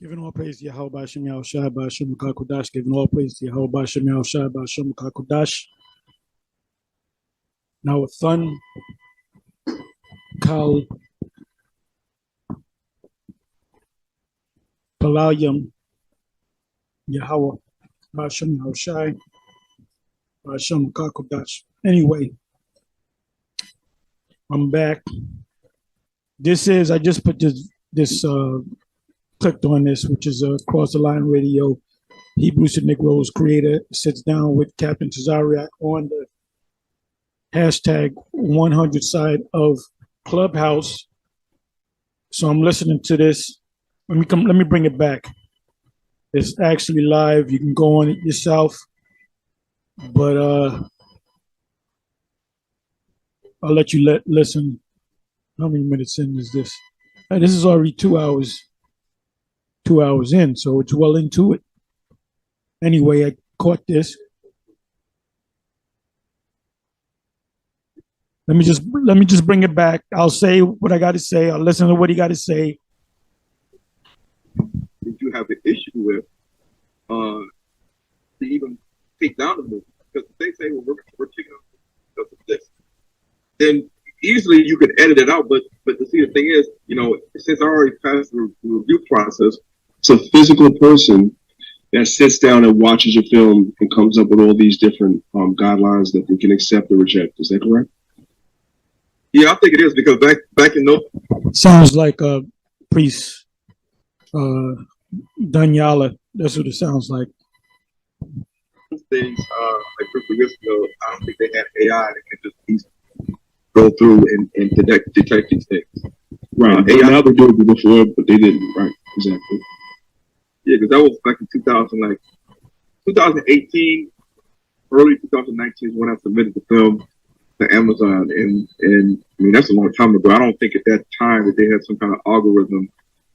Giving all praise to Yahweh Shem Yahushua B'Hashem QADASH. Giving all praise to Yahweh Shem Yahushua B'Hashem QADASH. Now with Thun, Kal, Palayam, Yahweh B'Hashem Yahushua B'Hashem QADASH. Anyway, I'm back. This is, I just put this clicked on this, which is Across the Line Radio. Hebrews and Negroes creator sits down with Captain Tazaryach on the hashtag 100 side of Clubhouse. So I'm listening to this. Let me bring it back. It's actually live. You can go on it yourself. But I'll let you listen. How many minutes in is this? This is already 2 hours. 2 hours in, so it's well into it. Anyway, I caught this. Let me just bring it back. I'll say what I got to say. I'll listen to what he got to say. Did you have an issue with to even take down the movie? Because they say, well, we're taking off because of this. Then easily you could edit it out, but the thing is, you know, since I already passed the review process, it's a physical person that sits down and watches your film and comes up with all these different guidelines that they can accept or reject. Is that correct? Yeah, I think it is, because back in those sounds like a priest, Danyala. That's what it sounds like. things, like 50 years ago, I don't think they had AI that can just go through and detect these things. Right. AI, now they do it before, but they didn't. Right. Exactly. Yeah, because that was back in 2018, early 2019 is when I submitted the film to Amazon, and I mean that's a long time ago. I don't think at that time that they had some kind of algorithm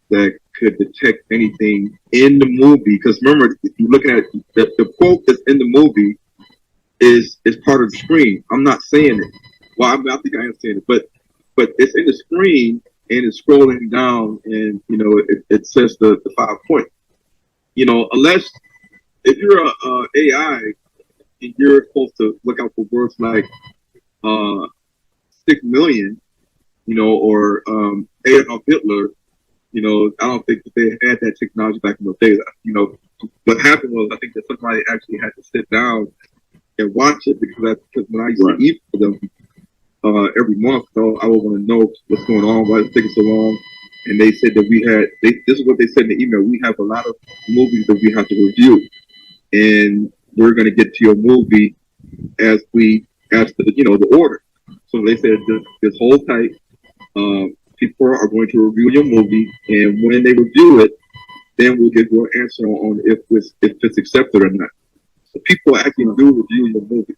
that could detect anything in the movie. Because remember, if you're looking at the quote that's in the movie is part of the screen. I'm not saying it. Well, I think I am saying it, but it's in the screen and it's scrolling down, and you know it says the 5 point. You know, unless if you're a AI and you're supposed to look out for words like 6 million, you know, or Adolf Hitler, you know, I don't think that they had that technology back in those days. You know, what happened was I think that somebody actually had to sit down and watch it, because when I used to eat for them every month, so I would want to know what's going on, why it's taking so long. And they said that this is what they said in the email: we have a lot of movies that we have to review, and we're going to get to your movie as the order. So they said this whole tight. People are going to review your movie, and when they review it, then we'll give you an answer on if it's accepted or not. So people actually do review your movie.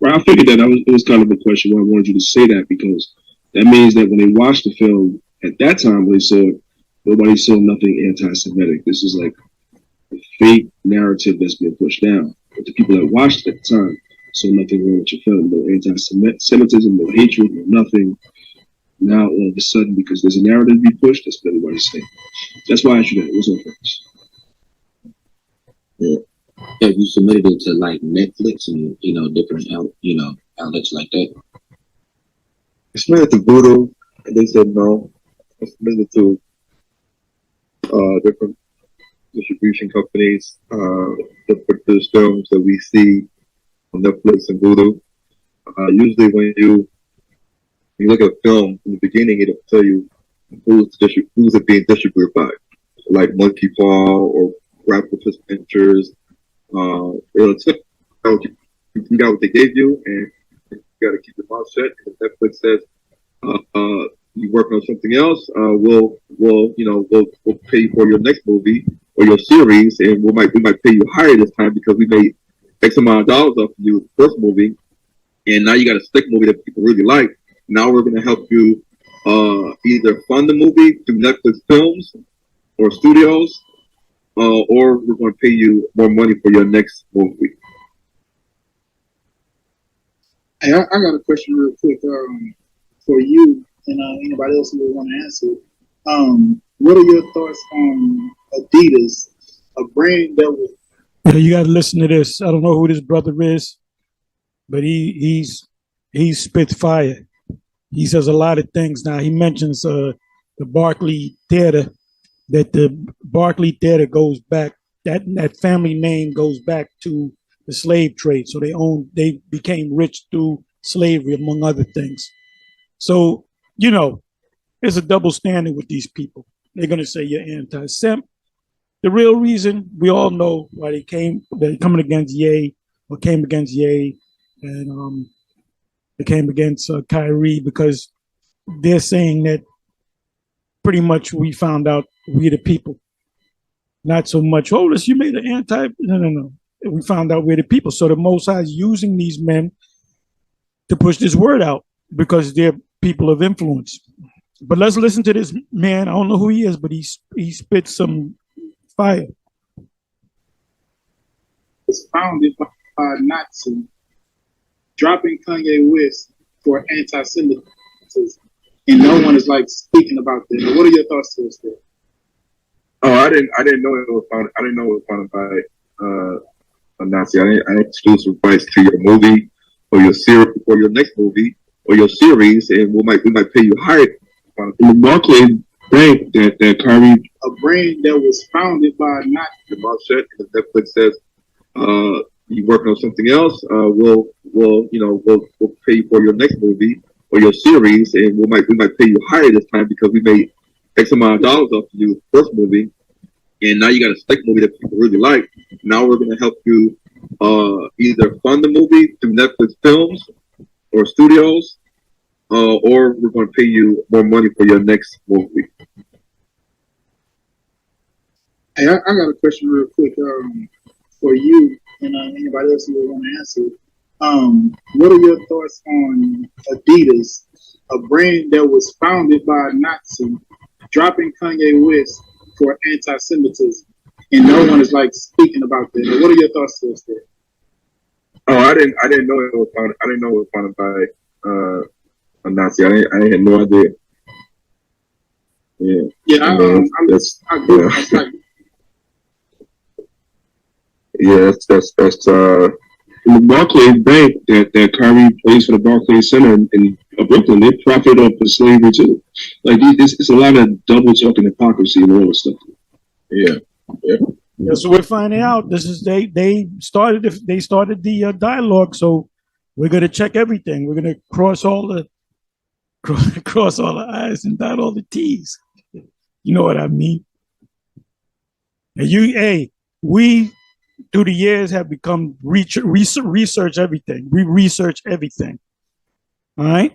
Right, I figured that it was kind of a question why I wanted you to say that, because that means that when they watched the film at that time, when they saw it, nobody saw nothing anti-Semitic. This is like a fake narrative that's being pushed down. But the people that watched it at the time saw nothing wrong with your film. No anti-Semitism, no hatred, no nothing. Now all of a sudden, because there's a narrative to be pushed, that's what everybody's saying. That's why I asked you that. It was on purpose. Yeah. Have you submitted it to like Netflix and different outlets like that? I submitted to Voodoo, and they said no. I submitted to different distribution companies that produce films that we see on Netflix and Voodoo. Usually when you look at a film in the beginning, it'll tell you who's it being distributed by, like Monkey Paw or Repost Ventures. It'll tell you got what they gave you, and you got to keep your mouth shut. If Netflix says you working on something else, we'll pay you for your next movie or your series, and we might pay you higher this time because we made X amount of dollars off of you the first movie, and now you got a stick movie that people really like. Now we're going to help you either fund the movie through Netflix Films or Studios, or we're going to pay you more money for your next movie. Hey, I got a question real quick for you and anybody else who would want to answer. What are your thoughts on Adidas, a brand that was Yeah, you got to listen to this. I don't know who this brother is, but he spits fire. He says a lot of things. Now he mentions the Barclay Theater. That the Barclay Theater goes back. That family name goes back to the slave trade. So they became rich through slavery, among other things. So it's a double standard with these people. They're gonna say you're anti-Sem. The real reason we all know why they're coming against Ye, or came against Ye, and they came against Kyrie, because they're saying that pretty much we found out we the people. Not so much, oh, you made an anti. No. We found out we're the people. So the Most High is using these men to push this word out because they're people of influence. But let's listen to this man. I don't know who he is, but he spits some fire. was founded by Nazi, dropping Kanye West for anti-Semitism, and no one is like speaking about that. What are your thoughts to this? Oh, I didn't know it was founded. I didn't know it was founded by a Nazi. I didn't exclusive rights to your movie or your series or your next movie or your series, and we might pay you higher. The Barclays Bank that Kyrie, a brand that was founded by Nazi. The Marshall, Netflix says, you working on something else? We'll pay you for your next movie or your series, and we might pay you higher this time because we made X amount of dollars off of you first movie, and now you got a second movie that people really like. Now we're going to help you either fund the movie through Netflix Films or Studios, or we're going to pay you more money for your next movie. Hey, I got a question real quick for you and anybody else who would want to answer. What are your thoughts on Adidas, a brand that was founded by Nazi, dropping Kanye West for anti-Semitism, and no one is like speaking about that? What are your thoughts to this? Oh, I didn't know it was founded. I didn't know it was founded by a Nazi. I had no idea. Yeah. Yeah, I that's the Barclays Bank that Kyrie plays for the Barclays Center in Brooklyn, they profit off of slavery too. Like it's a lot of double talk and hypocrisy and all this stuff. Yeah. So we're finding out. This is they started the dialogue. So we're gonna check everything. We're gonna cross all the I's and dot all the T's. You know what I mean? And we through the years have become research everything. We research everything. All right.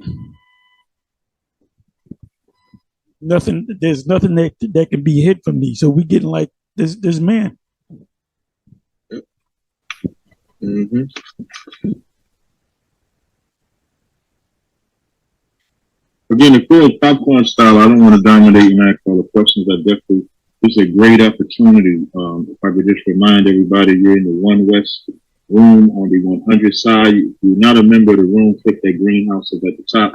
There's nothing that can be hid from me. So we getting like this man. Mm-hmm. Again, if we're popcorn style, I don't want to dominate and ask all the questions. It's a great opportunity. If I could just remind everybody, you're in the One West room on the 100 side. If you're not a member of the room, click that greenhouse at the top.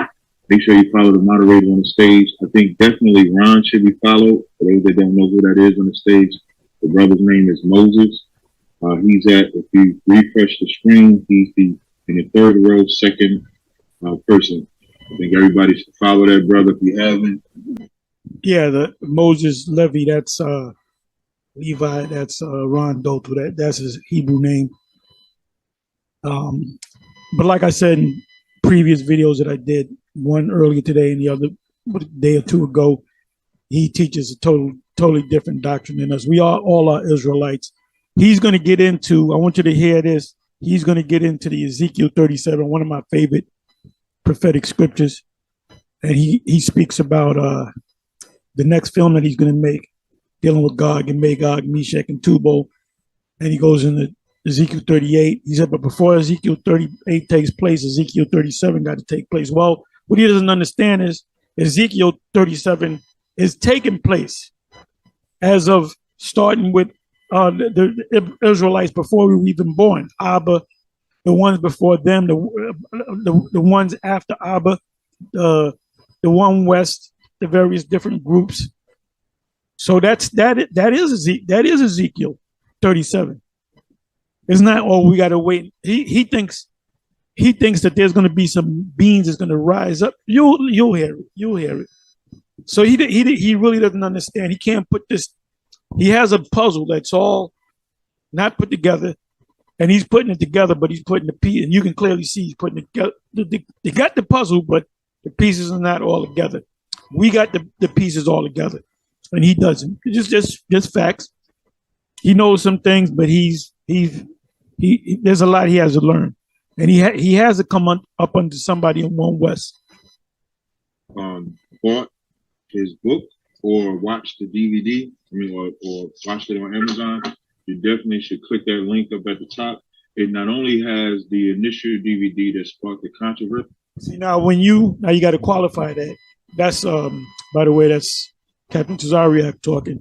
Make sure you follow the moderator on the stage. I think definitely Ron should be followed. For those that don't know who that is on the stage, the brother's name is Moses. If you refresh the screen, he's in the third row, second person. I think everybody should follow that brother if you haven't. Yeah, the Moses Levy, that's Levi, that's Ron Dotu, that's his Hebrew name. But like I said in previous videos that I did, one earlier today and the other a day or two ago, he teaches a totally different doctrine than us. We all are Israelites. He's going to get into, I want you to hear this, he's going to get into the Ezekiel 37, one of my favorite prophetic scriptures. And he speaks about the next film that he's going to make, dealing with Gog and Magog, Meshach and Tubal. And he goes into Ezekiel 38. He said, but before Ezekiel 38 takes place, Ezekiel 37 got to take place. Well, what he doesn't understand is Ezekiel 37 is taking place as of starting with the Israelites before we were even born. Abba, the ones before them, the ones after Abba, the one west, the various different groups. So that is Ezekiel 37. It's not, oh, we got to wait. He thinks that there's going to be some beings that's going to rise up. You'll hear it. You'll hear it. So he really doesn't understand. He can't put this. He has a puzzle that's all not put together, and he's putting it together, but he's putting the piece, and you can clearly see he's putting it together. They got the puzzle, but the pieces are not all together. We got the pieces all together, and he doesn't. It's just facts. He knows some things, but there's a lot he has to learn, and he has to come up under somebody in One West. Bought his book or watch the DVD, or watch it on Amazon, you definitely should click that link up at the top. It not only has the initial DVD that sparked the controversy. See, now you got to qualify that. That's by the way, that's Captain Tazaryach talking.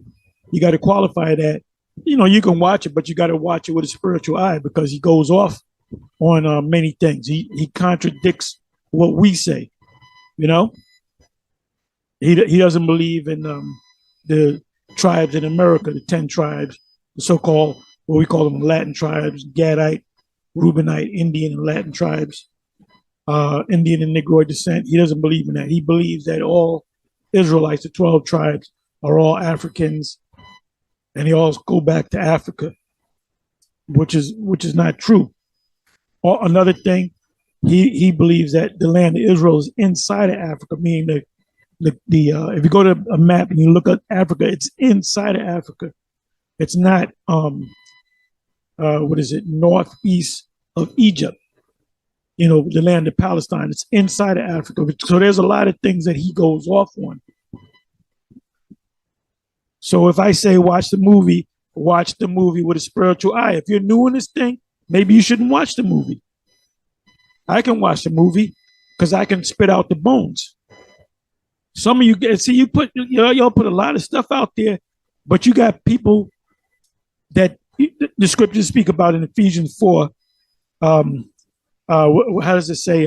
You got to qualify that. You can watch it, but you got to watch it with a spiritual eye, because he goes off on many things. He contradicts what we say. He doesn't believe in the tribes in America, the 10 tribes, the so-called, what we call them, Latin tribes, Gadite, Reubenite, Indian and Latin tribes, Indian and Negroid descent. He doesn't believe in that. He believes that all Israelites, the 12 tribes, are all Africans, and they all go back to Africa, which is not true. Or another thing, he believes that the land of Israel is inside of Africa, meaning that if you go to a map and you look at Africa, it's inside of Africa. It's not northeast of Egypt, the land of Palestine. It's inside of Africa. So there's a lot of things that he goes off on. So if I say watch the movie with a spiritual eye. If you're new in this thing, maybe you shouldn't watch the movie. I can watch the movie because I can spit out the bones. Some of you y'all put a lot of stuff out there, but you got people that the scriptures speak about in Ephesians 4. How does it say?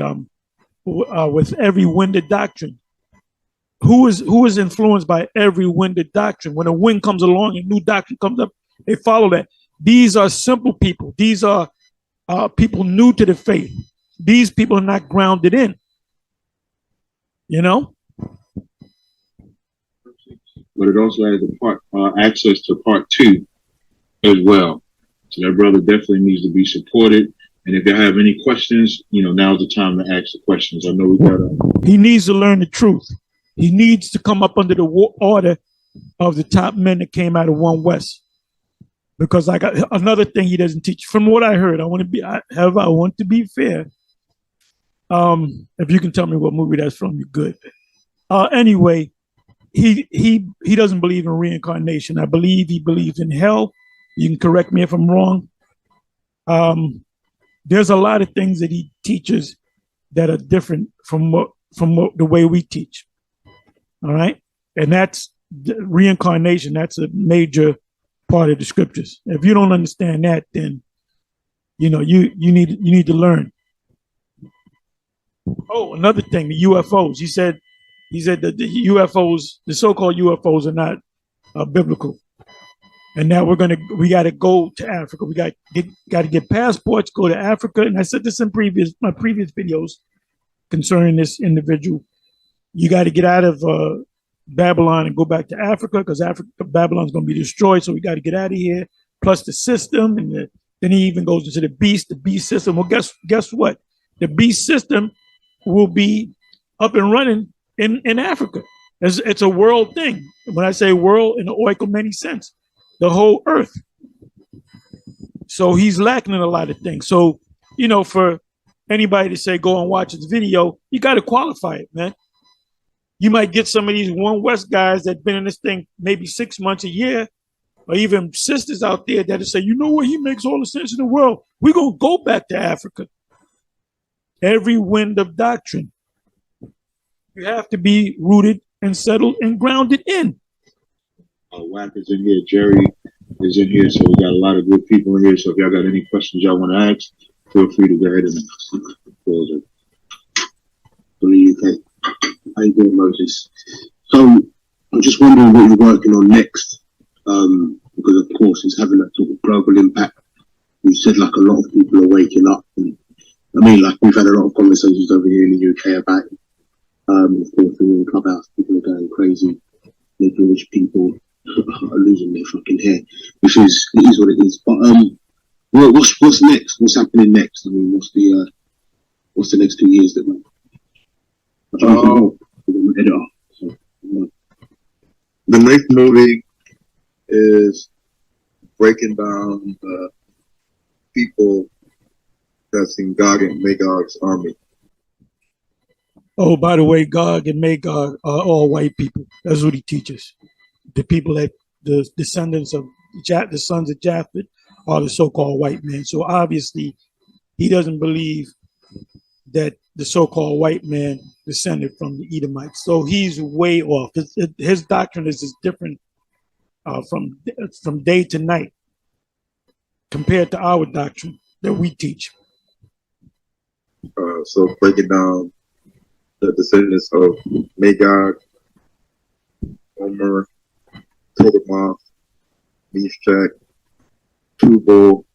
With every wind of doctrine. Who is influenced by every wind of doctrine? When a wind comes along and new doctrine comes up, they follow that. These are simple people. These are people new to the faith. These people are not grounded in. But it also has access to part 2 as well. So that brother definitely needs to be supported. And if you have any questions, now's the time to ask the questions. I know we got He needs to learn the truth. He needs to come up under the order of the top men that came out of One West. Because I got another thing he doesn't teach. From what I heard, I want to be fair. If you can tell me what movie that's from, you're good. Anyway, he doesn't believe in reincarnation. I believe he believes in hell. You can correct me if I'm wrong. There's a lot of things that he teaches that are different from the way we teach. All right, and that's reincarnation. That's a major part of the scriptures. If you don't understand that, then you need to learn. Oh, another thing, the UFOs. He said that the UFOs, the so-called UFOs, are not biblical. And now we got to go to Africa. We got to get passports, go to Africa. And I said this in my previous videos concerning this individual. You got to get out of Babylon and go back to Africa, because Babylon's going to be destroyed. So we got to get out of here. Plus the system, and then he even goes into the beast system. Well, guess what? The beast system will be up and running in Africa. It's a world thing. When I say world, in the oikoumene sense, the whole earth. So he's lacking in a lot of things. So, for anybody to say, go and watch this video, you got to qualify it, man. You might get some of these One West guys that been in this thing maybe 6 months, a year, or even sisters out there that say, you know what, he makes all the sense in the world. We're going to go back to Africa. Every wind of doctrine. You have to be rooted and settled and grounded in. WAC is in here, Jerry is in here, so we got a lot of good people in here. So if y'all got any questions y'all want to ask, feel free to go ahead and pause it. From the UK. How you doing, Moses? So I'm just wondering what you're working on next, because of course it's having that sort of global impact. You said like a lot of people are waking up, and I mean, like we've had a lot of conversations over here in the UK about it. Of course, in the clubhouse, people are going crazy. The Jewish people are losing their fucking hair, which is, it is what it is. But what's next? What's happening next? I mean, what's the next 2 years that we're editor? So, The next movie is breaking down the people that's in Gog and Magog's army. Oh, by the way, Gog and Magog are all white people. That's what he teaches. The people that the descendants of the sons of Japhet are the so-called white men. So obviously, he doesn't believe that the so-called white man descended from the Edomites. So he's way off. His doctrine is different from day to night compared to our doctrine that we teach. So breaking down the descendants of Magog, Omer, Togarmah, Meshach, Tubal,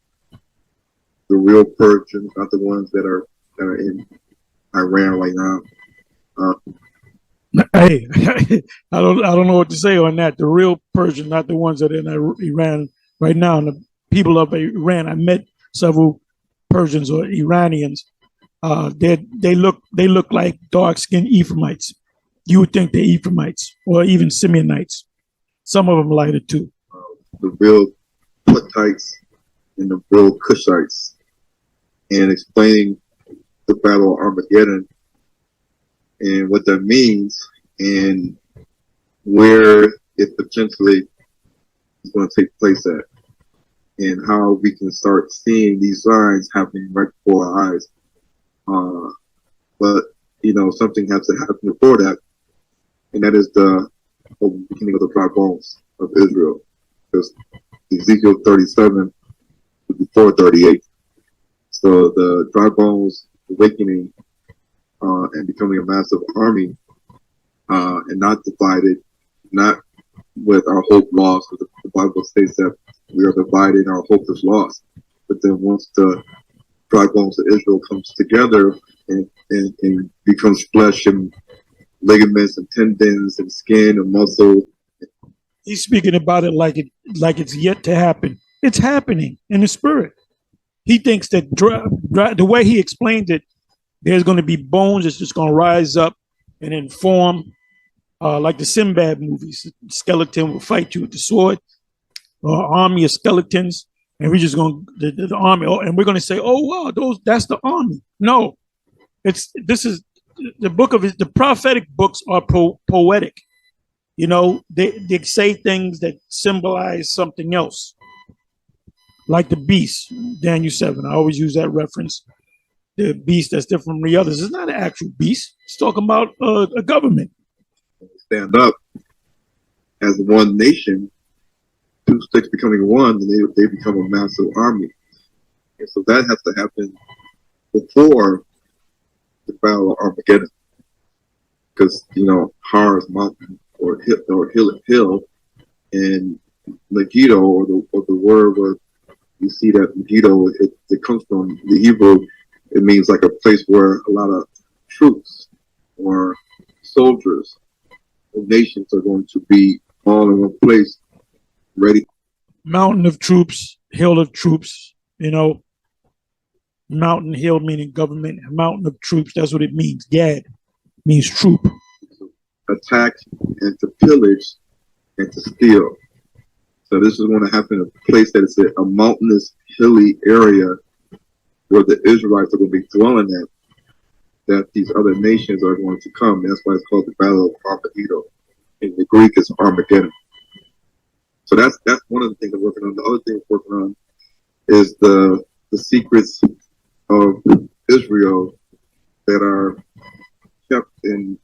the real Persians, not the ones that are in Iran right now. Hey, I don't know what to say on that. The real Persians, not the ones that are in Iran right now. And the people of Iran, I met several Persians or Iranians. They look like dark-skinned Ephraimites. You would think they're Ephraimites or even Simeonites. Some of them lighter too. The real Puttites and the real Cushites, and explaining the Battle of Armageddon and what that means and where it potentially is going to take place at, and how we can start seeing these signs happening right before our eyes. But you know, something has to happen before that, and that is the beginning of the dry bones of Israel, because Ezekiel 37 was before 38. So the dry bones awakening and becoming a massive army, and not divided, not with our hope lost, because the Bible states that we are divided and our hope is lost. But then once the dry bones of Israel comes together and becomes flesh and ligaments and tendons and skin and muscle. He's speaking about it like it's yet to happen. It's happening in the spirit. He thinks that the way he explains it, there's going to be bones that's just going to rise up and then form like the Sinbad movies. The skeleton will fight you with the sword, or army of skeletons, and we're just going to the army, and we're going to say, "Oh wow, that's the army." No, this is the book of the prophetic books are poetic. You know, they say things that symbolize something else, like the beast, Daniel 7. I always use that reference. The beast that's different from the others. It's not an actual beast. It's talking about a government. Stand up as one nation, two sticks becoming one, and they become a massive army. And so that has to happen before the Battle of Armageddon, because you know, Har is mountain or hill, and Megiddo, or the word where you see that Megiddo, it comes from the Hebrew. It means like a place where a lot of troops or soldiers of nations are going to be all in one place, ready. Mountain of troops, hill of troops, you know. Mountain, hill meaning government, mountain of troops, that's what it means. Gad means troop. Attack and to pillage and to steal. So this is going to happen in a place that is a mountainous, hilly area where the Israelites are going to be dwelling at, that these other nations are going to come. That's why it's called the Battle of Armageddon. In the Greek, it's Armageddon. So that's one of the things I'm working on. The other thing I'm working on is the secrets of Israel that are kept and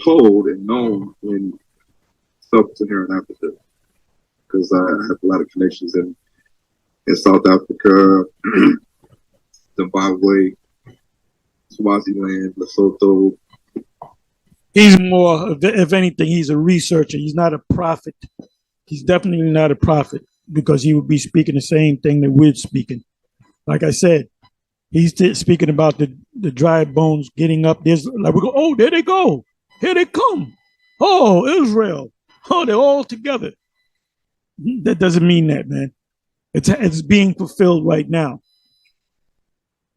told and known in sub-Saharan Africa, because I have a lot of connections in South Africa, Zimbabwe, Swaziland, Lesotho. He's more, if anything, he's a researcher. He's not a prophet. He's definitely not a prophet because he would be speaking the same thing that we're speaking. Like I said, he's speaking about the dry bones getting up. There's like we go, oh, there they go. Here they come. Oh, Israel. Oh, they're all together. That doesn't mean that, man. It's being fulfilled right now.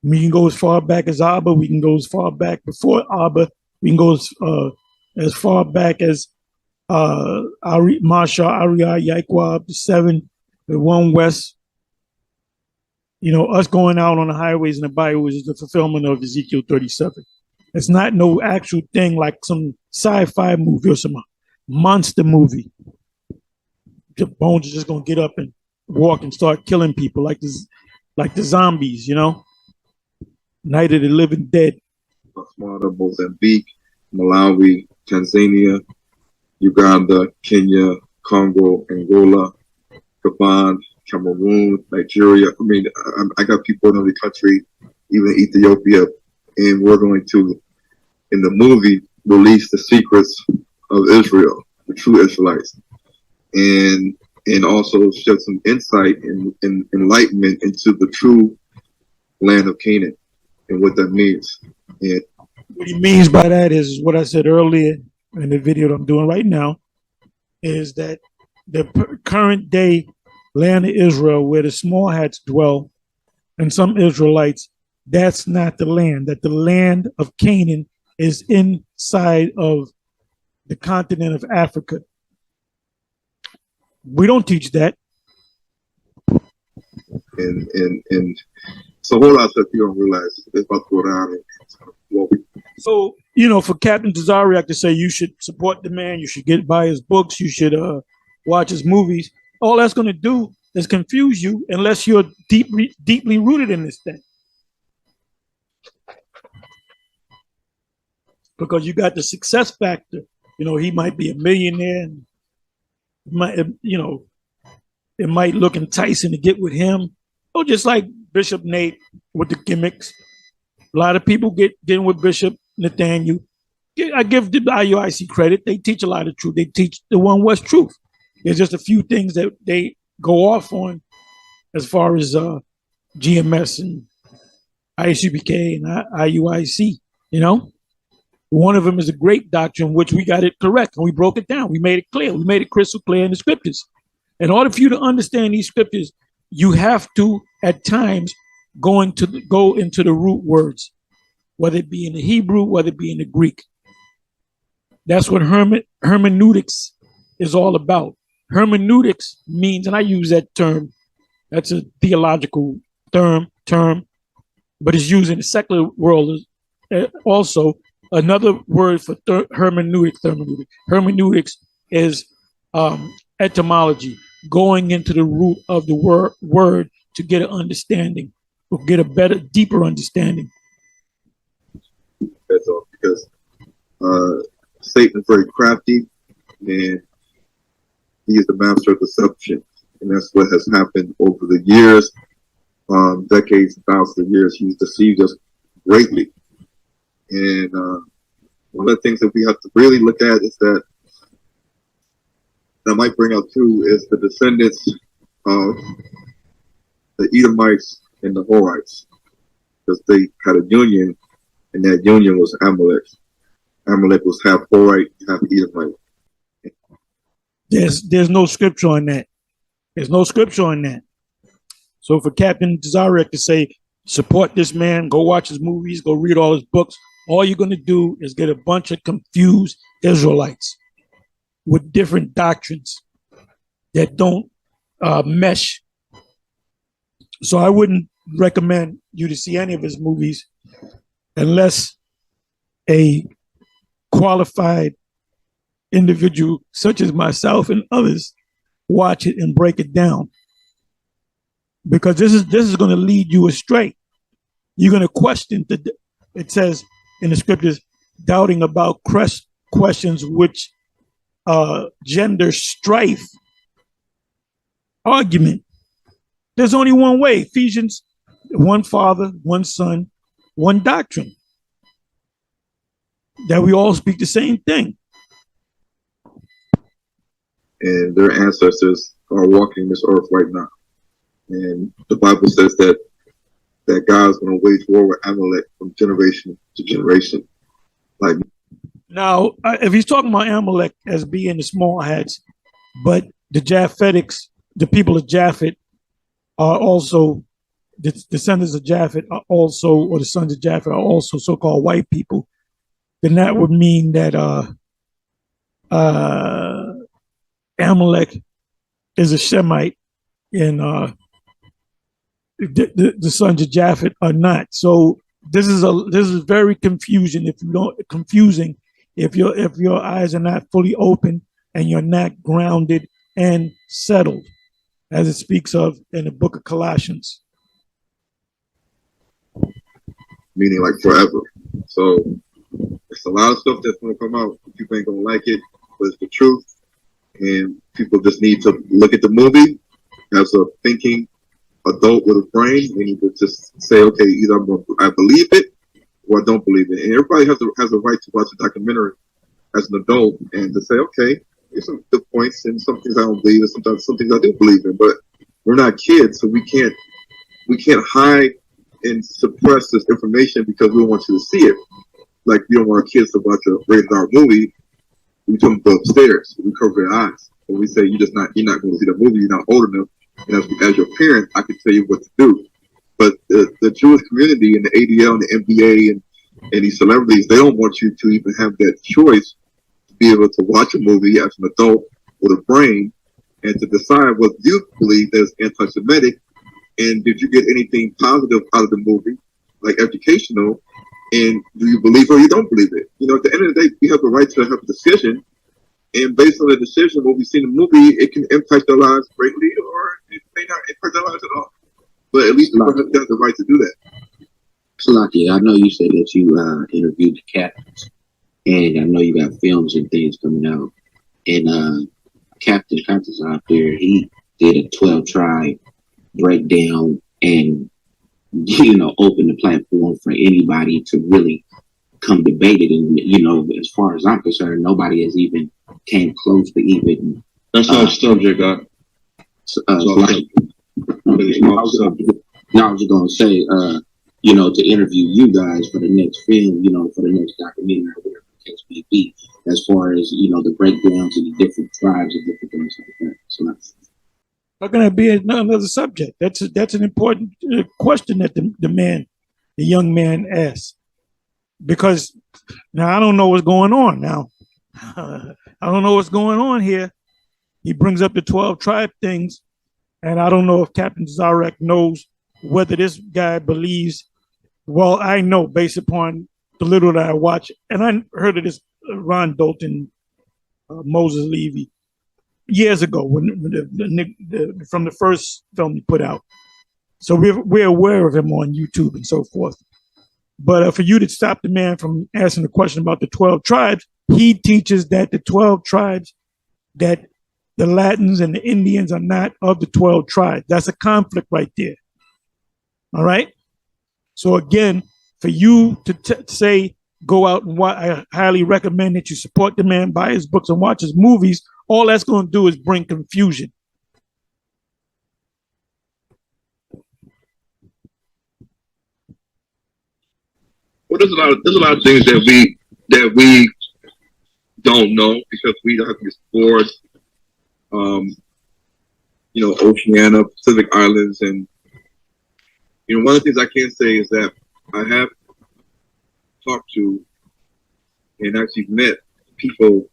We can go as far back as Abba. We can go as far back before Abba. We can go as far back as Masha, Ariyah, Yaquab, the 7, the 1 West. You know, us going out on the highways and the byways is the fulfillment of Ezekiel 37. It's not no actual thing like some sci-fi movie or some monster movie. The bones are just gonna get up and walk and start killing people like the zombies, you know. Night of the Living Dead. Botswana, Mozambique, Malawi, Tanzania, Uganda, Kenya, Congo, Angola, Gabon, Cameroon, Nigeria. I mean, I got people in every country, even Ethiopia, and we're going to, in the movie, release the secrets of Israel, the true Israelites, and also shed some insight and enlightenment into the true land of Canaan and what that means. And what he means by that is what I said earlier in the video that I'm doing right now, is that the current day land of Israel, where the small hats dwell and some Israelites, that's not the land. That the land of Canaan is inside of the continent of Africa. We don't teach that. And so a whole lot of stuff you don't realize it's about to go down. So, you know, for Captain Tazaryach to say you should support the man, you should buy his books, you should watch his movies, all that's going to do is confuse you unless you're deeply rooted in this thing. Because you got the success factor. You know, he might be a millionaire, and it might look enticing to get with him. Or just like Bishop Nate with the gimmicks. A lot of people getting with Bishop Nathaniel. I give the IUIC credit. They teach a lot of truth. They teach the One West truth. There's just a few things that they go off on as far as GMS and ICBK and IUIC, you know. One of them is a great doctrine, which we got it correct, and we broke it down. We made it clear. We made it crystal clear in the scriptures. In order for you to understand these scriptures, you have to, at times, go into the root words, whether it be in the Hebrew, whether it be in the Greek. That's what hermeneutics is all about. Hermeneutics means, and I use that term, that's a theological term, but it's used in the secular world also. Another word for hermeneutics is etymology, going into the root of the word to get an understanding, or get a deeper understanding. That's all, because Satan is very crafty, and he is the master of deception, and that's what has happened over the years, decades, thousands of years. He's deceived us greatly. And one of the things that we have to really look at is that I might bring out too is the descendants of the Edomites and the Horites, because they had a union, and that union was Amalek. Amalek was half Horite, half Edomite. There's no scripture on that. There's no scripture on that. So for Captain Tazaryach to say, support this man, go watch his movies, go read all his books, all you're going to do is get a bunch of confused Israelites with different doctrines that don't mesh. So I wouldn't recommend you to see any of his movies unless a qualified individual such as myself and others watch it and break it down, because this is going to lead you astray. You're going to question it says in the scriptures, doubting about questions which gender strife, argument. There's only one way. Ephesians one Father, one Son, one doctrine. That we all speak the same thing. And their ancestors are walking this earth right now. And the Bible says that God's going to wage war with Amalek from generation to generation. Like, now, if he's talking about Amalek as being the small hats, but the Japhetics, the people of Japhet, are also the descendants of Japhet are also, or the sons of Japhet are also so-called white people. Then that would mean that Amalek is a Shemite, and the sons of Japhet are not. So this is very confusing. Confusing if your eyes are not fully open and you're not grounded and settled, as it speaks of in the book of Colossians. meaning like forever. So it's a lot of stuff that's going to come out. People ain't going to like it, but it's the truth. And people just need to look at the movie as a thinking adult with a brain. They need to just say, okay, either I believe it or I don't believe it. And everybody has a right to watch a documentary as an adult and to say, okay, there's some good points and some things I don't believe, and sometimes some things I do believe in. But we're not kids, so we can't hide and suppress this information because we don't want you to see it. Like we don't want our kids to watch a rated R movie. We tell them to go upstairs. We cover their eyes. And we say, you're not going to see the movie. You're not old enough. And as your parent, I can tell you what to do. But the Jewish community and the ADL and the NBA and these celebrities, they don't want you to even have that choice to be able to watch a movie as an adult with a brain and to decide what you believe is anti-Semitic. And did you get anything positive out of the movie, like educational? And do you believe it or you don't believe it? You know, at the end of the day, we have the right to have a decision. And based on the decision, what we see in the movie, it can impact our lives greatly or it may not impact our lives at all. But at least we have the right to do that. Salaki, I know you said that you interviewed the captains, and I know you got films and things coming out. And Captain Constance out there, he did a 12-tribe breakdown and, you know, open the platform for anybody to really come debate it. And, you know, as far as I'm concerned, nobody has even came close to even. That's our subject, God. I was just going to say, you know, to interview you guys for the next film, you know, for the next documentary, or whatever the case may be, as far as, you know, the breakdown to the different tribes and different things like that. So How can that be another subject? That's an important question that the young man asked. Because now I don't know what's going on now. I don't know what's going on here. He brings up the 12 tribe things, and I don't know if Captain Tazaryach knows whether this guy believes. Well, I know based upon the little that I watch, and I heard of this Ron Dalton, Moses Levy, years ago when from the first film he put out. So we're aware of him on YouTube and so forth. But for you to stop the man from asking the question about the 12 tribes, he teaches that the 12 tribes, that the Latins and the Indians are not of the 12 tribes. That's a conflict right there. All right. So again, for you to say, go out and watch, I highly recommend that you support the man, buy his books and watch his movies. All that's going to do is bring confusion. Well, there's a lot of things that we don't know because we don't have explored, you know, Oceania, Pacific Islands, and you know, one of the things I can say is that I have talked to and actually met people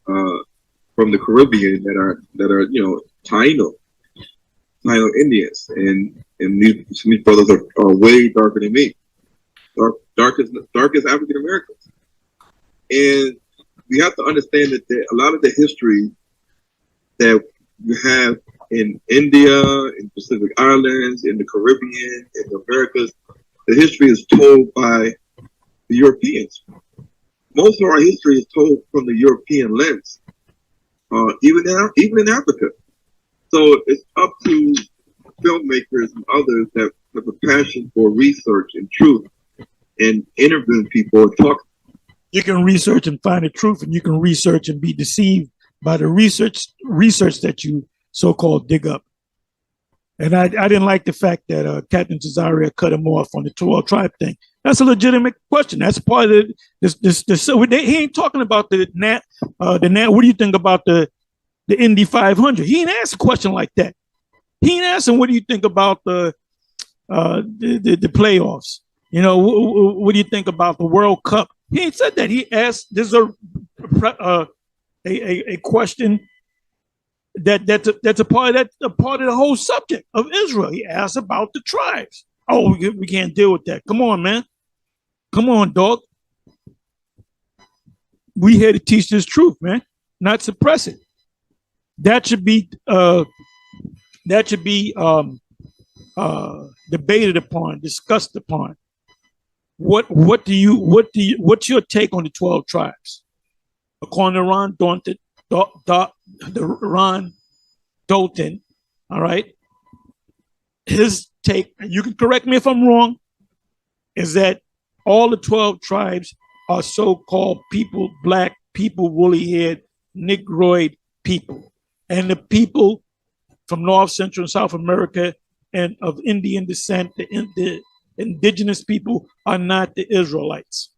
from the Caribbean that are you know Taino Indians, and these brothers are way darker than me, dark as African Americans, and we have to understand that a lot of the history that you have in India, in Pacific Islands, in the Caribbean, in the Americas, the history is told by the Europeans. Most of our history is told from the European lens, even in Africa. So it's up to filmmakers and others that have a passion for research and truth and interviewing people and talking. You can research and find the truth, and you can research and be deceived by the research that you so-called dig up. And I didn't like the fact that Captain Tazaryach cut him off on the 12 tribe thing. That's a legitimate question. That's part of he ain't talking about the Nat. What do you think about the Indy 500? He ain't asked a question like that. He ain't asking, what do you think about the playoffs? You know, what do you think about the World Cup? He ain't said that. He asked, there's a question that's a part of the whole subject of Israel. He asked about the tribes. Oh, we can't deal with that. Come on, man. Come on, dog. We here to teach this truth, man, not suppress it. That should be debated upon, discussed upon. What's your take on the 12 tribes? According to Ron Dalton, all right, his take, you can correct me if I'm wrong, is that all the 12 tribes are so-called people, black people, woolly-haired, Negroid people. And the people from North, Central, and South America and of Indian descent, the indigenous people, are not the Israelites.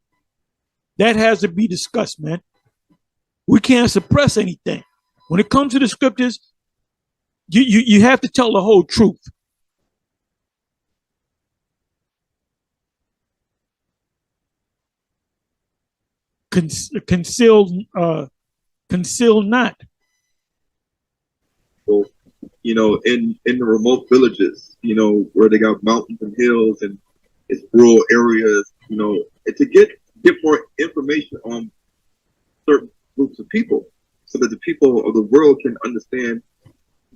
That has to be discussed, man. We can't suppress anything. When it comes to the scriptures, you have to tell the whole truth. Conceal not. So, you know, in the remote villages, you know, where they got mountains and hills and it's rural areas, you know, and to get more information on certain groups of people so that the people of the world can understand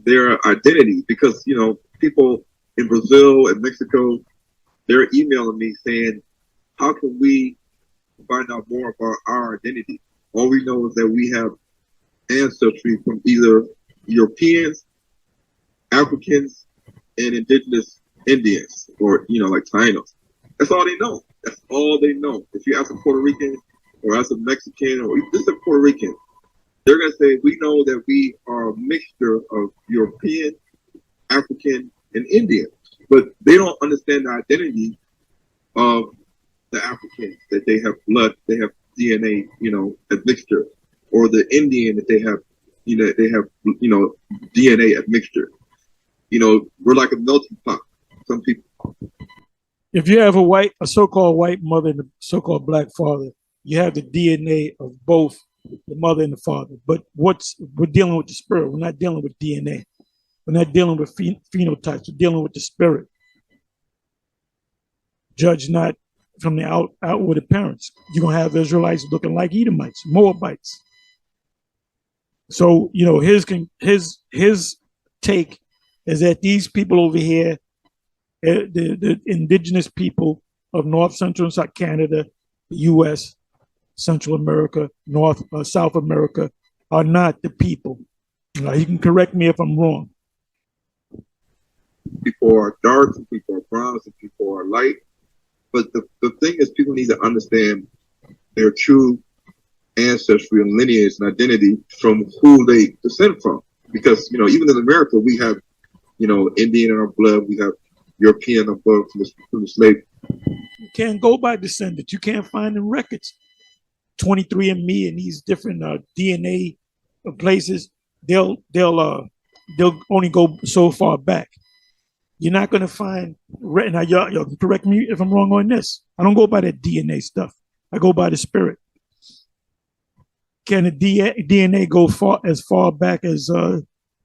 their identity. Because, you know, people in Brazil and Mexico, they're emailing me saying, how can we find out more about our identity? All we know is that we have ancestry from either Europeans, Africans, and indigenous Indians, or, you know, like Tainos. That's all they know. That's all they know. If you ask a Puerto Rican or ask a Mexican or just a Puerto Rican, they're going to say, we know that we are a mixture of European, African, and Indian. But they don't understand the identity of the Africans, that they have blood, they have DNA, you know, admixture, or the Indian, that they have, you know, DNA admixture. You know, we're like a melting pot. Some people. If you have a so-called white mother and a so-called black father, you have the DNA of both the mother and the father. But we're dealing with the spirit. We're not dealing with DNA. We're not dealing with phenotypes. We're dealing with the spirit. Judge not from the outward appearance. You're going to have Israelites looking like Edomites, Moabites. So, you know, his take is that these people over here, the indigenous people of North, Central, and South Canada, the U.S., Central America, South America, are not the people. You can correct me if I'm wrong. People are dark, some people are brown, some people are light. But the thing is, people need to understand their true ancestry and lineage and identity from who they descend from. Because, you know, even in America, we have, you know, Indian in our blood, we have European in our blood from the slave. You can't go by descendants. You can't find in records. 23andMe and these different DNA places, they'll only go so far back. You're not going to find, now y'all can correct me if I'm wrong on this. I don't go by that DNA stuff. I go by the spirit. Can the DNA go as far back as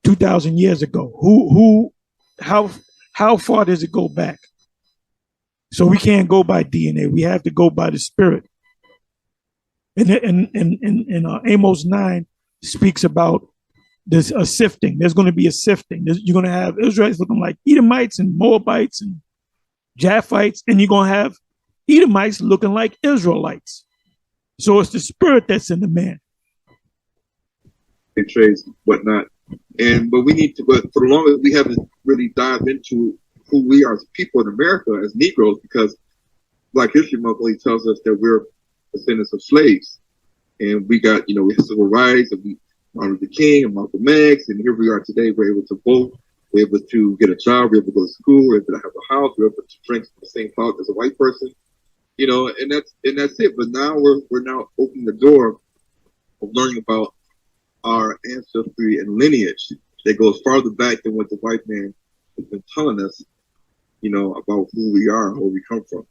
2,000 years ago? How far does it go back? So we can't go by DNA. We have to go by the spirit. And Amos 9 speaks about there's a sifting. There's going to be a sifting. You're going to have Israelites looking like Edomites and Moabites and Japhites, and you're going to have Edomites looking like Israelites. So it's the spirit that's in the man. Trades, whatnot. But we need to, but for the longest, we haven't really dived into who we are as people in America, as Negroes, because Black History Month only tells us that we're descendants of slaves. And we got, you know, we have civil rights, and we Martin Luther King and Malcolm X, and here we are today. We're able to vote, we're able to get a job, we're able to go to school, we're able to have a house, we're able to drink the same pot as a white person, you know, and that's it. But now we're now opening the door of learning about our ancestry and lineage that goes farther back than what the white man has been telling us, you know, about who we are and where we come from.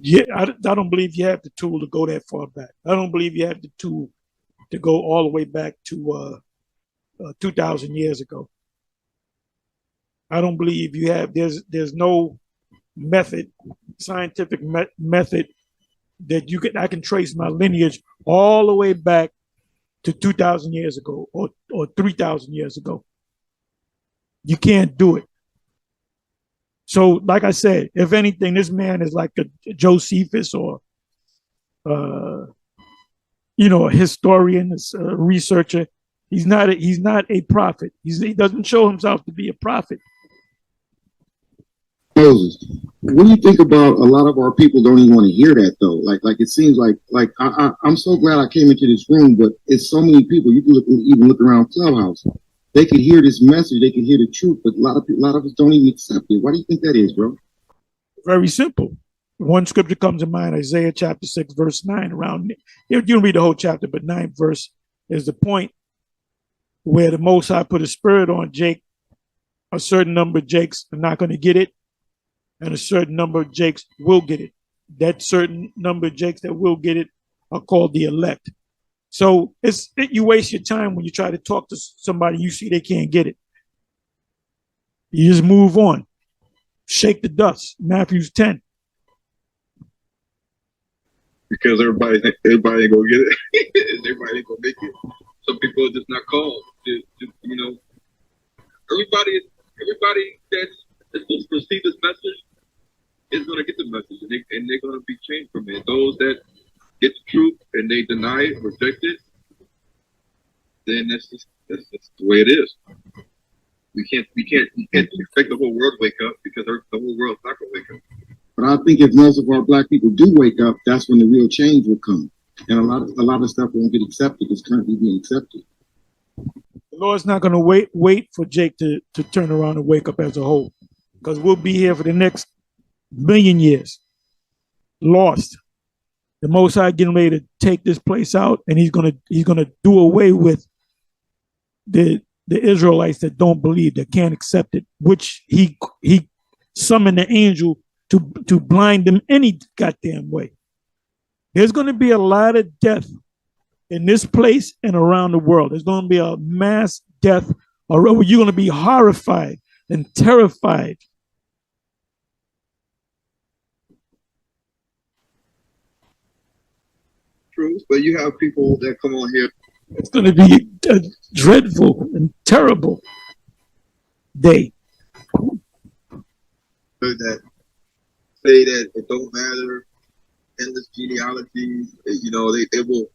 Yeah, I don't believe you have the tool to go that far back. I don't believe you have the tool to go all the way back to 2,000 years ago. I don't believe you have. There's no method, scientific method that I can trace my lineage all the way back to 2,000 years ago or 3,000 years ago. You can't do it. So, like I said, if anything, this man is like a Josephus or, you know, a historian, a researcher. He's not a prophet. He doesn't show himself to be a prophet. Moses, what do you think about a lot of our people don't even want to hear that though? Like it seems like I'm so glad I came into this room, but it's so many people. You can even look around Clubhouse. They can hear this message, they can hear the truth, but a lot of us don't even accept it. Why do you think that is, bro? Very simple. One scripture comes to mind, Isaiah chapter 6, verse 9. Around you don't read the whole chapter, but 9th verse is the point where the Most High put a spirit on Jake. A certain number of Jakes are not going to get it, and a certain number of Jakes will get it. That certain number of Jakes that will get it are called the elect. So you waste your time when you try to talk to somebody you see they can't get it. You just move on. Shake the dust. Matthew 10. Because everybody ain't gonna get it. Everybody ain't gonna make it. Some people are just not called. You know, everybody that's supposed to receive this message is gonna get the message, and they're gonna be changed from it. Those that get the truth and they deny it, reject it, then that's just the way it is. We can't expect the whole world to wake up, because the whole world's not gonna wake up. But I think if most of our black people do wake up, that's when the real change will come, and a lot of stuff won't get accepted. It's currently being accepted. The Lord's not going to wait for Jake to turn around and wake up as a whole, because we'll be here for the next million years, lost. The Most High getting ready to take this place out, and he's gonna do away with the Israelites that don't believe, that can't accept it, which he summoned the angel to blind them any goddamn way. There's going to be a lot of death in this place and around the world. There's going to be a mass death, or you're going to be horrified and terrified. True, but you have people that come on here. It's going to be a dreadful and terrible day. That say that it don't matter, endless genealogies. You know, they will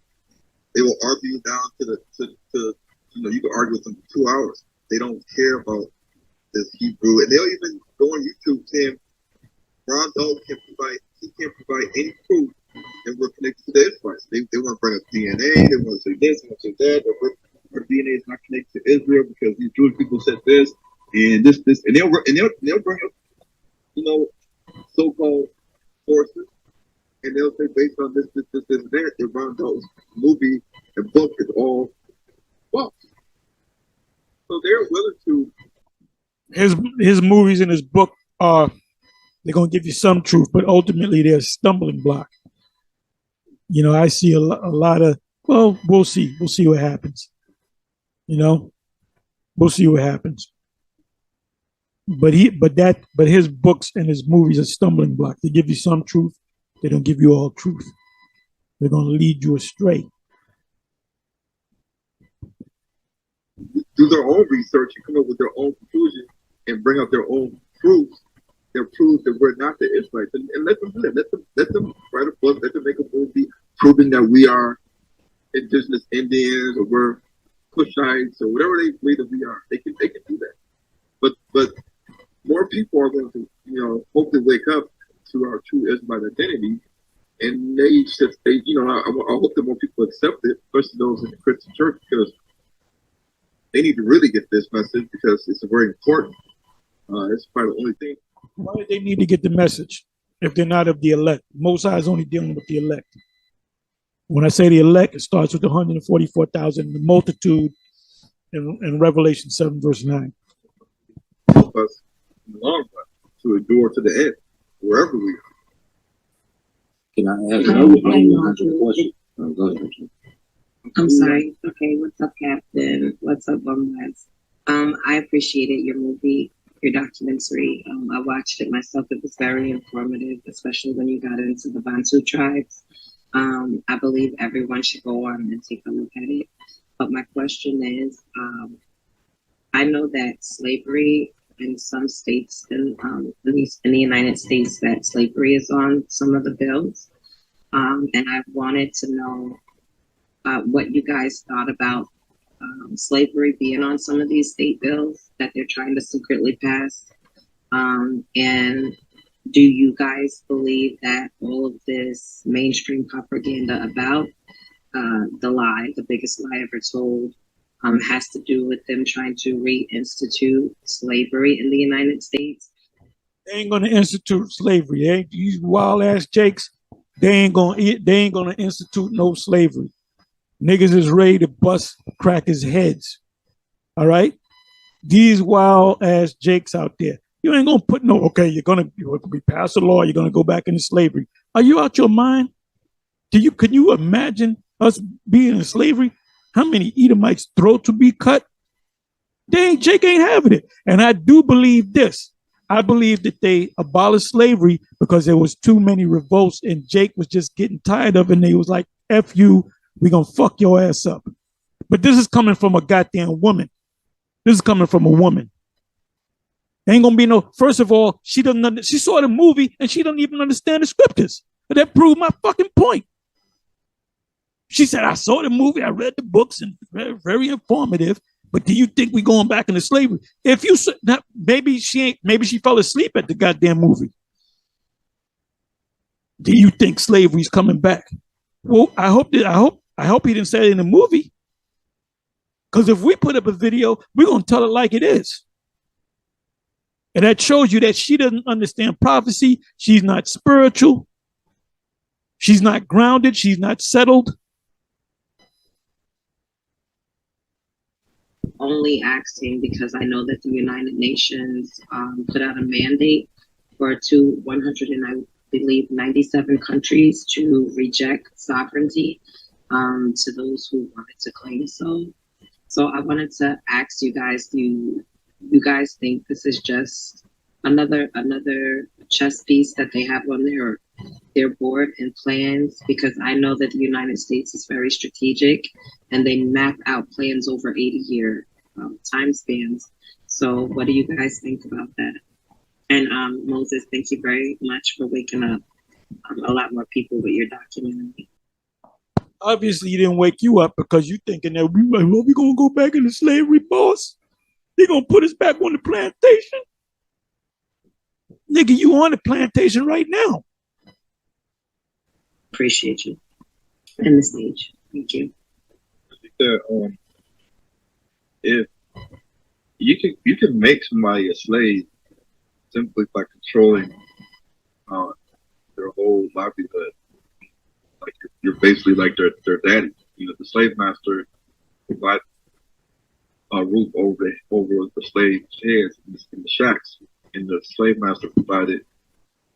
argue down to you know, you can argue with them for 2 hours. They don't care about this Hebrew, and they'll even go on YouTube saying Ron Dalton can't provide any proof that we're connected to the Israelites. They want to bring up DNA. They want to say this, they want to say that. Our DNA is not connected to Israel because these Jewish people said this and this, and they'll bring up, you know, so-called sources, and they'll say based on this, and that, that Ron Dalton's movie and book is all false. So they're willing to. His movies and his book are, they're going to give you some truth, but ultimately they're a stumbling block. You know, I see a lot of, well, we'll see. We'll see what happens. You know, we'll see what happens. But his books and his movies are stumbling blocks. They give you some truth. They don't give you all truth. They're going to lead you astray. Do their own research and come up with their own conclusions and bring up their own proofs that proves that we're not the Israelites. And let them do that. Let them write a book. Let them make a movie proving that we are indigenous Indians or we're Cushites or whatever they believe that we are. They can do that. But But more people are going to, hopefully wake up to our true Israelite identity, and they should, I hope that more people accept it, especially those in the Christian church, because they need to really get this message because it's very important. It's probably the only thing. Why do they need to get the message if they're not of the elect? Most High is only dealing with the elect. When I say the elect, it starts with the 144,000, the multitude in Revelation 7, verse 9. Help us in the long run to endure to the end, wherever we are. Can I ask a question? Go ahead. I'm sorry. Okay, what's up, Captain? What's up, Bombas? I appreciated your movie, your documentary. I watched it myself. It was very informative, especially when you got into the Bantu tribes. I believe everyone should go on and take a look at it. But my question is, I know that slavery in some states, at least in the United States, that slavery is on some of the bills. And I wanted to know what you guys thought about slavery being on some of these state bills that they're trying to secretly pass. And do you guys believe that all of this mainstream propaganda about the lie, the biggest lie ever told, has to do with them trying to reinstitute slavery in the United States? They ain't gonna institute slavery. Eh? These wild ass jakes, they ain't gonna institute no slavery. Niggas is ready to bust crackers' heads. All right? These wild ass jakes out there. You ain't gonna put no, okay, you're gonna be pass a law, you're gonna go back into slavery. Are you out your mind? Can you imagine us being in slavery? How many Edomites' throat to be cut? Jake ain't having it. And I do believe this. I believe that they abolished slavery because there was too many revolts and Jake was just getting tired of it. And they was like, F you, we gonna fuck your ass up. But this is coming from a goddamn woman. This is coming from a woman. Ain't gonna be no, first of all, she saw the movie and she doesn't even understand the scriptures. But that proved my fucking point. She said, I saw the movie, I read the books, and very, very informative. But do you think we going back into slavery? If you maybe she fell asleep at the goddamn movie. Do you think slavery's coming back? Well, I hope he didn't say it in the movie. Because if we put up a video, we're gonna tell it like it is. And that shows you that she doesn't understand prophecy. She's not spiritual. She's not grounded. She's not settled. Only asking because I know that the United Nations put out a mandate for 197 countries to reject sovereignty to those who wanted to claim so. So I wanted to ask you guys, do you guys think this is just another chess piece that they have on their board and plans? Because I know that the United States is very strategic and they map out plans over 80-year time spans. So what do you guys think about that? And Moses, thank you very much for waking up a lot more people with your documentary. Obviously, he didn't wake you up because you thinking that we gonna go back into slavery, boss. They gonna put us back on the plantation. Nigga, you on the plantation right now. Appreciate you. And the stage. Thank you. I think that if you can make somebody a slave simply by controlling their whole livelihood. Like you're basically like their daddy. You know, the slave master provides a roof over the slaves' heads in the shacks, and the slave master provided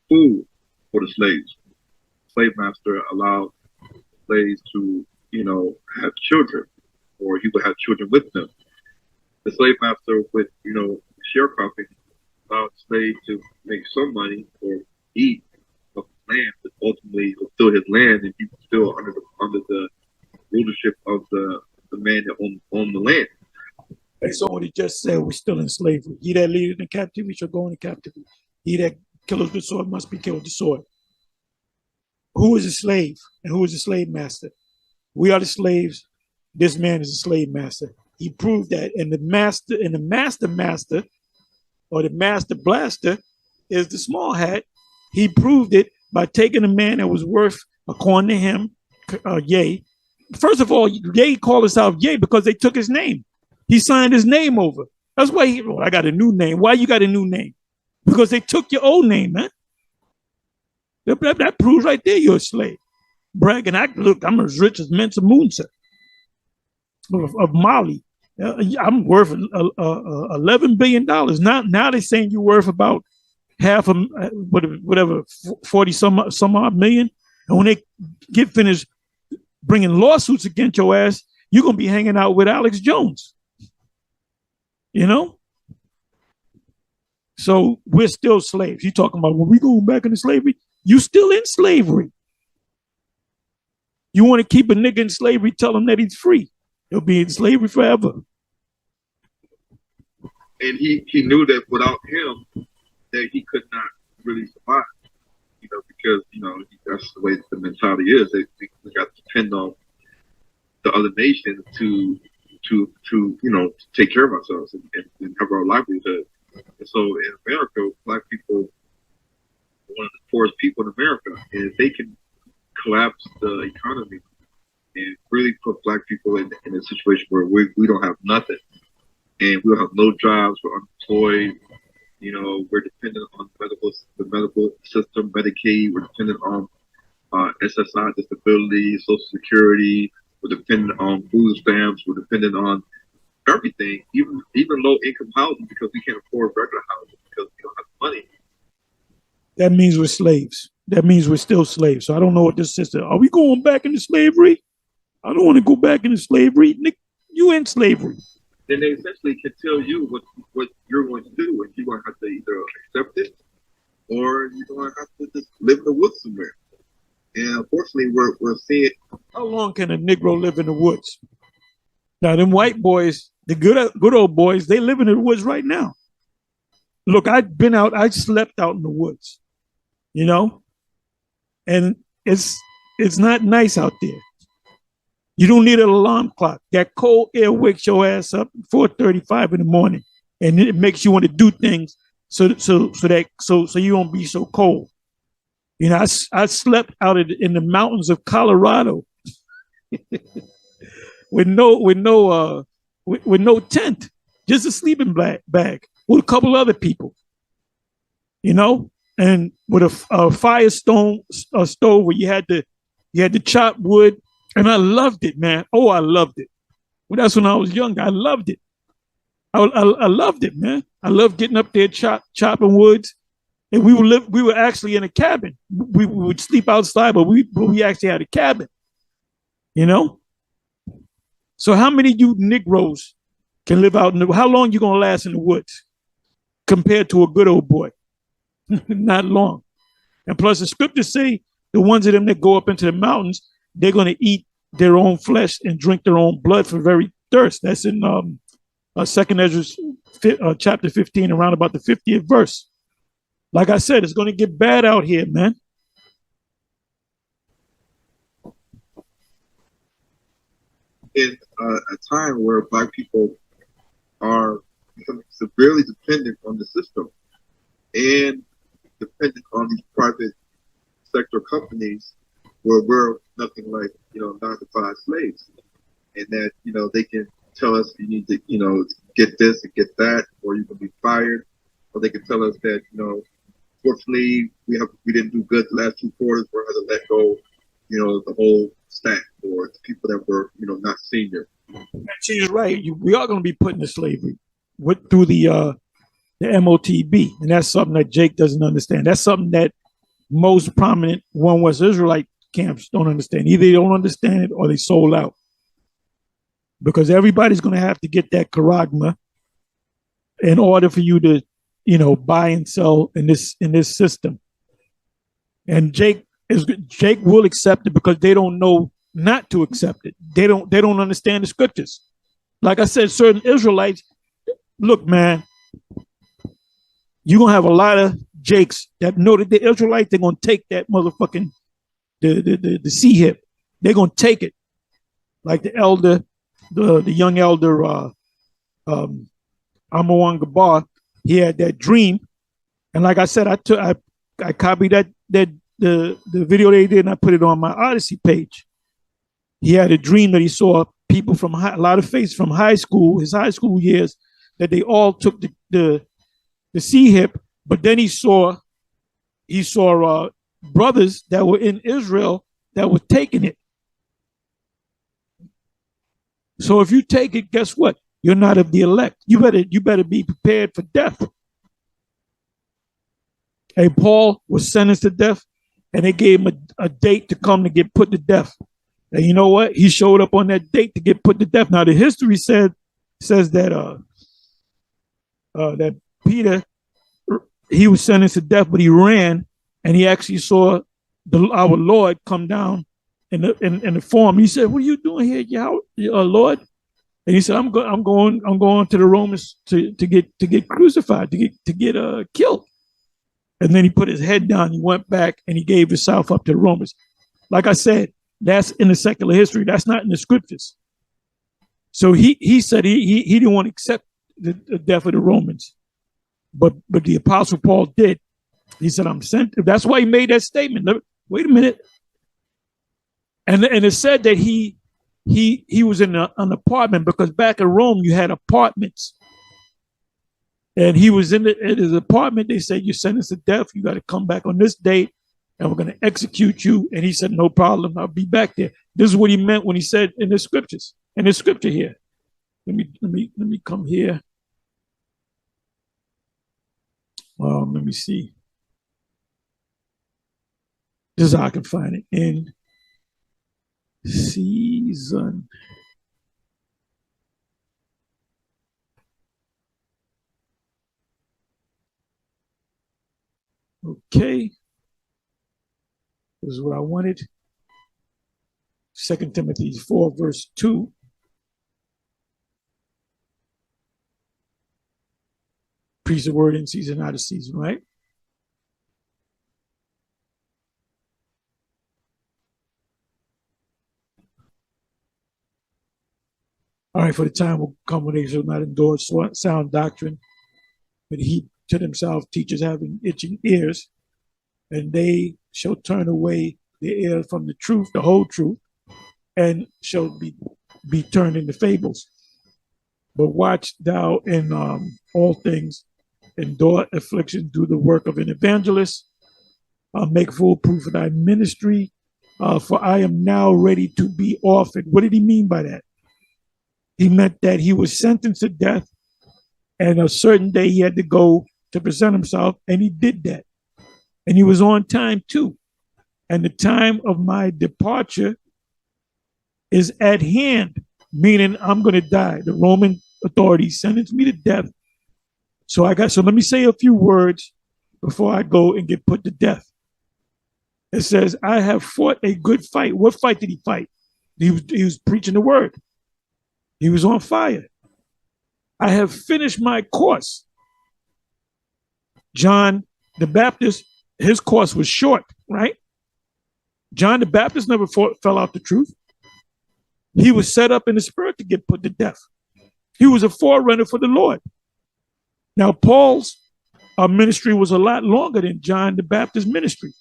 food for the slaves. The slave master allowed slaves to, have children, or he would have children with them. The slave master would, sharecropping allowed the slave to make some money or eat of the land, but ultimately it was still his land, and he was still under the rulership of the man that owned the land. Based on what he just said, we're still in slavery. He that leadeth in captivity shall go into captivity. He that killeth the sword must be killed with the sword. Who is a slave and who is a slave master? We are the slaves. This man is a slave master. He proved that, and the master or the master blaster is the small hat. He proved it by taking a man that was worth, according to him, Ye. First of all, Ye called himself Ye because they took his name. He signed his name over. That's why I got a new name. Why you got a new name? Because they took your old name, man. That proves right there you're a slave. Bragging, look, I'm as rich as Mensa Musa of Mali. I'm worth $11 billion. Now they're saying you're worth about half of whatever 40 some odd million. And when they get finished bringing lawsuits against your ass, you're gonna be hanging out with Alex Jones. You know. So we're still slaves. You talking about when we going back into slavery? You still in slavery. You want to keep a nigga in slavery? Tell him that he's free. He'll be in slavery forever. And he knew that without him, that he could not really survive. You know, because that's the way the mentality is. We got to depend on the other nations to take care of ourselves and have our livelihood. And so in America, Black people are one of the poorest people in America, and if they can collapse the economy and really put Black people in a situation where we don't have nothing, and we'll have no jobs, we're unemployed. We're dependent on the medical system, Medicaid. We're dependent on SSI, disability, Social Security. We're dependent on food stamps. We're dependent on everything, even low income housing, because we can't afford regular housing because we don't have money. That means we're slaves. That means we're still slaves. So I don't know what this says. Are we going back into slavery? I don't want to go back into slavery. Nick, you in slavery. Then they essentially can tell you what you're going to do, and you're going to have to either accept it or you're going to have to just live in the woods somewhere. And unfortunately, we're seeing. How long can a Negro live in the woods? Now, them white boys, the good old boys, they live in the woods right now. Look, I've been out. I slept out in the woods, and it's not nice out there. You don't need an alarm clock. That cold air wakes your ass up at 4:35 in the morning, and it makes you want to do things so you won't be so cold. I slept out in the mountains of Colorado with no tent, just a sleeping bag with a couple other people, and with a fire stove where you had to chop wood. And I loved it, man. Oh, I loved it. Well, that's when I was young. I loved it. I loved it, man. I loved getting up there chopping woods. And we were actually in a cabin. We would sleep outside, but we actually had a cabin. So how many of you Negroes can live out how long you gonna last in the woods compared to a good old boy? Not long. And plus the scriptures say the ones of them that go up into the mountains, they're going to eat their own flesh and drink their own blood for very thirst. That's in 2nd Ezra chapter 15, around about the 50th verse. Like I said, it's going to get bad out here, man. In a time where Black people are becoming severely dependent on the system and dependent on these private sector companies, where we're nothing like 9 to 5 slaves, and that they can tell us you need to get this and get that, or you can be fired, or they can tell us that fortunately we didn't do good the last 2 quarters, we're going to let go the whole stack, or the people that were not senior. She's right. We are going to be put into slavery through the MOTB, and that's something that Jake doesn't understand. That's something that most prominent One West Israelite camps don't understand. Either they don't understand it or they sold out, because everybody's going to have to get that charagma in order for you to buy and sell in this system. And Jake will accept it because they don't know not to accept it. They don't understand the scriptures. Like I said, certain Israelites, look, man, you're going to have a lot of Jakes that know that the Israelites, they're going to take that motherfucking the sea hip. They're gonna take it, like the elder, the young elder Amawan Gabar. he had that dream. And like I said, I copied the video they did and I put it on my Odyssey page. He had a dream that he saw people from a lot of faces from high school, his high school years, that they all took the C-hip, but then he saw brothers that were in Israel that were taking it. So if you take it, guess what? You're not of the elect. You better be prepared for death. Hey, Paul was sentenced to death, and they gave him a date to come to get put to death. And you know what? He showed up on that date to get put to death. Now the history says that that Peter, he was sentenced to death, but he ran, and he actually saw our Lord come down in the form. He said, "What are you doing here, Lord?" And he said, "I'm going to the Romans to get crucified, to get killed." And then he put his head down. He went back and he gave himself up to the Romans. Like I said, that's in the secular history. That's not in the scriptures. So he said he didn't want to accept the death of the Romans, but the Apostle Paul did. He said, "I'm sent." That's why he made that statement. Wait a minute. And it said that he was in an apartment, because back in Rome you had apartments. And he was in his apartment. They said, "You're sentenced to death. You got to come back on this date, and we're going to execute you." And he said, "No problem. I'll be back there." This is what he meant when he said in the scriptures. In the scripture here, let me come here. Let me see. This is how I can find it. In season. Okay. This is what I wanted. 2 Timothy 4, verse 2. Preach the word in season, out of season, right? All right, for the time will come when they shall not endorse sound doctrine, but he to themselves teachers having itching ears, and they shall turn away their ears from the truth, the whole truth, and shall be turned into fables. But watch thou in all things, endure affliction, do the work of an evangelist, make full proof of thy ministry, for I am now ready to be offered. What did he mean by that? He meant that he was sentenced to death, and a certain day he had to go to present himself, and he did that. And he was on time too. And the time of my departure is at hand, meaning I'm going to die. The Roman authorities sentenced me to death. So let me say a few words before I go and get put to death. It says, "I have fought a good fight." What fight did he fight? He was preaching the word. He was on fire. "I have finished my course." John the Baptist, his course was short, right? John the Baptist never fell out the truth. He was set up in the spirit to get put to death. He was a forerunner for the Lord. Now, Paul's ministry was a lot longer than John the Baptist's ministry.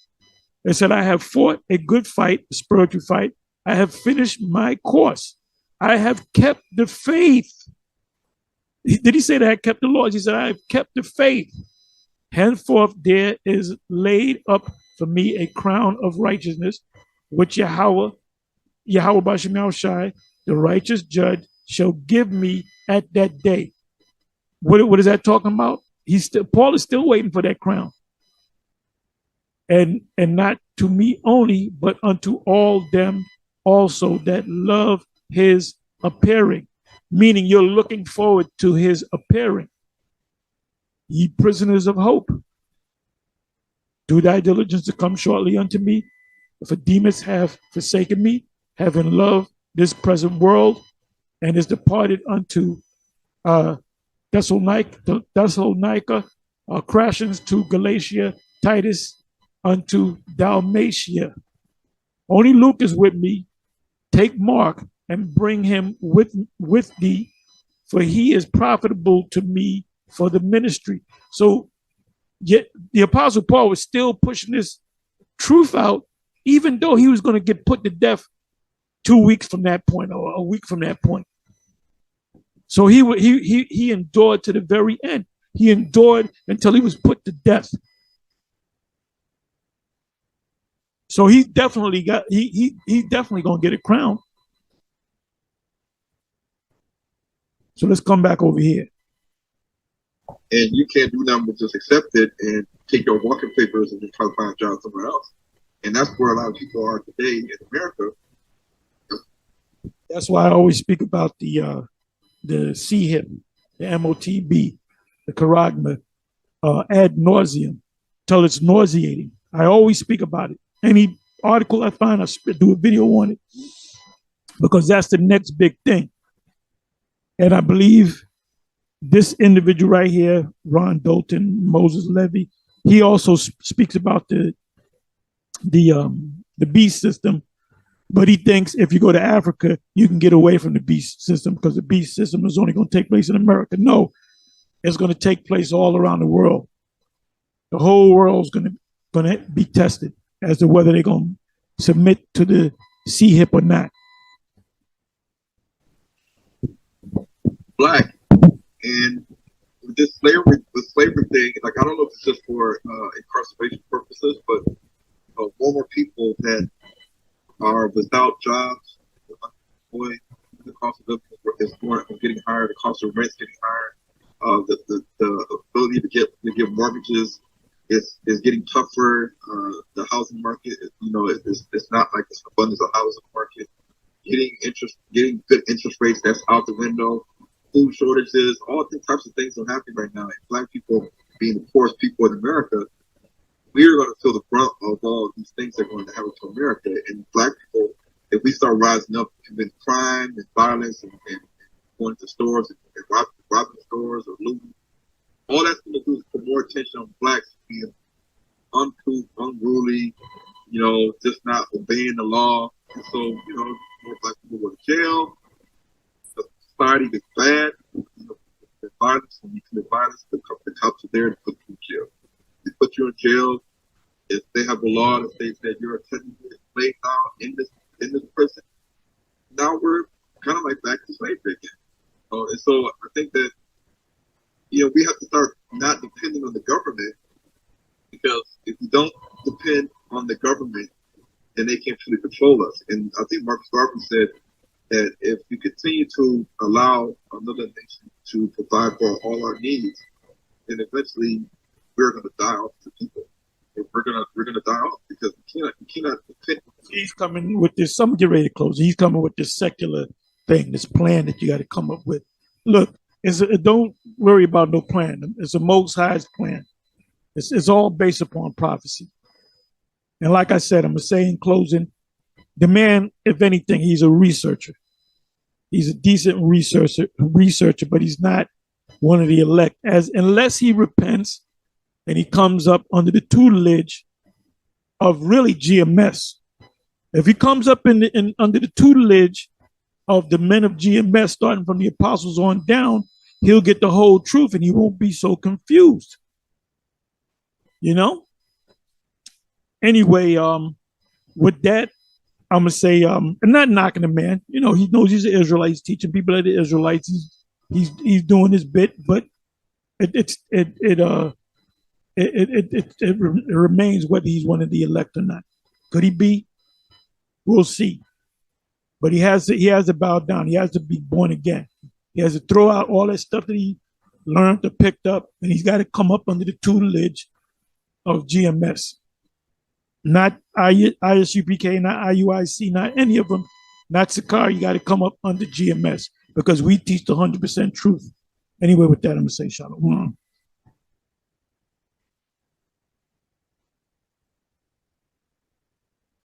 It said, "I have fought a good fight, a spiritual fight. I have finished my course. I have kept the faith." Did he say that I kept the laws? He said, "I have kept the faith. Henceforth there is laid up for me a crown of righteousness, which YAHAWAH the righteous judge, shall give me at that day." What is that talking about? Paul is still waiting for that crown. And not to me only, but unto all them also that love his appearing. Meaning you're looking forward to his appearing. Ye prisoners of hope, do thy diligence to come shortly unto me. For Demas have forsaken me, having loved this present world, and is departed unto Thessalonica, Crescens to Galatia, Titus unto Dalmatia. Only Luke is with me. Take Mark and bring him with thee, for he is profitable to me for the ministry. So yet the Apostle Paul was still pushing this truth out, even though he was going to get put to death 2 weeks from that point or a week from that point. So he endured to the very end. He endured until he was put to death. So he definitely definitely gonna get a crown. So let's come back over here. And you can't do nothing but just accept it and take your walking papers and just try to find a job somewhere else. And that's where a lot of people are today in America. That's why I always speak about the CHIP, the MOTB, the charagma, ad nauseum, till it's nauseating. I always speak about it. Any article I find, I do a video on it, because that's the next big thing. And I believe this individual right here, Ron Dalton, Moses Levy, he also speaks about the beast system, but he thinks if you go to Africa, you can get away from the beast system because the beast system is only going to take place in America. No, it's going to take place all around the world. The whole world is going to be tested as to whether they're going to submit to the CHIP or not. Black. And with this slavery thing, like, I don't know if it's just for incarceration purposes, but more people that are without jobs, unemployed, the cost of living is more getting higher, the cost of rent's getting higher, the ability to get mortgages is getting tougher. The housing market, it's not like this abundance of housing market. Getting good interest rates, that's out the window. Food shortages, all the types of things are happening right now. And Black people, being the poorest people in America, we're going to feel the brunt of all these things that are going to happen to America. And Black people, if we start rising up and commit crime and violence and going to stores and robbing stores or looting, all that's going to do is put more attention on Blacks being uncouth, unruly, just not obeying the law. And so, more Black people go to jail. The society gets bad. The violence, when you commit violence, the cops are there to put you in jail. They put you in jail if they have a law that states that you're technically a slave now in this prison. Now we're kind of like back to slavery again. And so I think that we have to start not depending on the government, because if we don't depend on the government, then they can't truly control us. And I think Marcus Garvey said that if we continue to allow another nation to provide for all our needs, then eventually we're going to die off as a people. We're gonna die off because we cannot depend. He's coming with this. I'm getting ready to close. He's coming with this secular thing, this plan that you got to come up with. Look, don't worry about no plan. It's a Most High's plan. It's all based upon prophecy. And like I said, I'm gonna say in closing, the man, if anything, he's a researcher. He's a decent researcher, but he's not one of the elect. Unless he repents and he comes up under the tutelage of really GMS. If he comes up under the tutelage of the men of GMS, starting from the apostles on down, he'll get the whole truth and he won't be so confused. Anyway, with that, I'm gonna say, I'm not knocking the man. He knows he's an Israelite. He's teaching people that the Israelites. He's doing his bit, but it remains whether he's one of the elect or not. Could he be? We'll see. But he has to bow down. He has to be born again. He has to throw out all that stuff that he learned or picked up, and he's got to come up under the tutelage of GMS. Not ISUPK, not IUIC, not any of them, not Sakar. You got to come up under GMS because we teach the 100% truth. Anyway, with that, I'm going to say shalom.